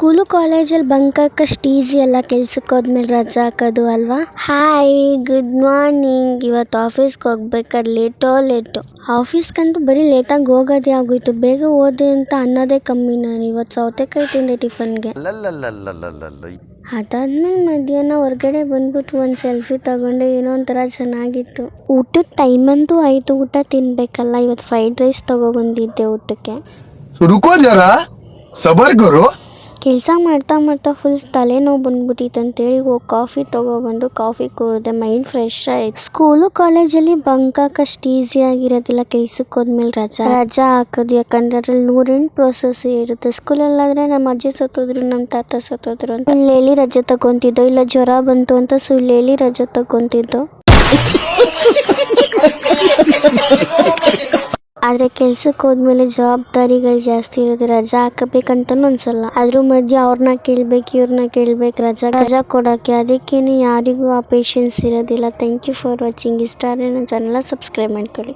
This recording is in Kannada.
ಸ್ಕೂಲು ಕಾಲೇಜಲ್ಲಿ ಬಂಕ್ ಹಾಕಷ್ಟು ಈಸಿ ಅಲ್ಲ ಕೆಲ್ಸಕ್ಕೆ ಹೋದ್ಮೇಲೆ ರಜಾ ಹಾಕೋದು ಅಲ್ವಾ. Hi, good morning. ಇವತ್ತು ಆಫೀಸ್ಗೆ ಹೋಗ್ಬೇಕಾದ್ರೆ ಲೇಟು. ಆಫೀಸ್ಗಂತೂ ಬರೀ ಲೇಟಾಗಿ ಹೋಗೋದೇ ಆಗೋಯ್ತು. ಬೇಗ ಓದೆ ಅಂತ ಅನ್ನೋದೇ ಕಮ್ಮಿ. ನಾನು ಇವತ್ತು ಸೌತೆಕಾಯಿ ತಿಂದೆ ಟಿಫನ್ಗೆ. ಅದಾದ್ಮೇಲೆ ಮಧ್ಯಾಹ್ನ ಹೊರಗಡೆ ಬಂದ್ಬಿಟ್ಟು ಒಂದು ಸೆಲ್ಫಿ ತಗೊಂಡೆ. ಏನೋ ಒಂಥರ ಚೆನ್ನಾಗಿತ್ತು. ಊಟದ ಟೈಮ್ ಅಂತೂ ಆಯಿತು. ಊಟ ತಿನ್ಬೇಕಲ್ಲ. ಇವತ್ತು ಫ್ರೈಡ್ ರೈಸ್ ತಗೊಬಂದಿದ್ದೆ ಊಟಕ್ಕೆ. रुको जरा सबर करो. ಕೆಲಸ ಮಾಡ್ತಾ ಫುಲ್ ತಲೆನೋವು ಬಂದ್ಬಿಟ್ಟಿತ್ತು ಅಂತೇಳಿ ಹೋಗಿ ಕಾಫಿ ತೊಗೊಬಂದು ಕಾಫಿ ಕುಡಿದೆ. ಮೈಂಡ್ ಫ್ರೆಶ್ ಆಯಿತು. ಸ್ಕೂಲು ಕಾಲೇಜಲ್ಲಿ ಬಂಕ್ ಹಾಕಷ್ಟು ಈಸಿ ಆಗಿರೋದಿಲ್ಲ ಕೆಲ್ಸಕ್ಕೆ ಹೋದ್ಮೇಲೆ ರಜಾ ಹಾಕೋದು. ಯಾಕಂದ್ರೆ ಅದ್ರಲ್ಲಿ 108 ಪ್ರೋಸೆಸ್ ಇರುತ್ತೆ. ಸ್ಕೂಲಲ್ಲಾದರೆ ನಮ್ಮ ಅಜ್ಜಿ ಸತ್ತೋದ್ರು, ನಮ್ಮ ತಾತ ಸತ್ತೋದ್ರು ಅಂತ ಸುಳ್ಳು ಹೇಳಿ ರಜೆ ತಗೊತಿದ್ದೋ, ಇಲ್ಲ ಜ್ವರ ಬಂತು ಅಂತ ಸುಳ್ಳು ಹೇಳಿ ರಜೆ ತಗೊತಿದ್ದೋ. ಆದರೆ ಕೆಲ್ಸಕ್ಕೆ ಹೋದ್ಮೇಲೆ ಜವಾಬ್ದಾರಿಗಳು ಜಾಸ್ತಿ ಇರುತ್ತೆ. ರಜಾ ಹಾಕಬೇಕಂತನೂ ಅನ್ಸಲ್ಲ. ಅದ್ರ ಮಧ್ಯೆ ಅವ್ರನ್ನ ಕೇಳ್ಬೇಕು, ಇವ್ರನ್ನ ಕೇಳ್ಬೇಕು ರಜಾ ಕೊಡೋಕ್ಕೆ. ಅದಕ್ಕೇನೆ ಯಾರಿಗೂ ಆ ಪೇಷನ್ಸ್ ಇರೋದಿಲ್ಲ. Thank you for watching. ಇಷ್ಟ ಆದರೆ ನನ್ನ ಚಾನಲ್ನ ಸಬ್ಸ್ಕ್ರೈಬ್ ಮಾಡ್ಕೊಳ್ಳಿ.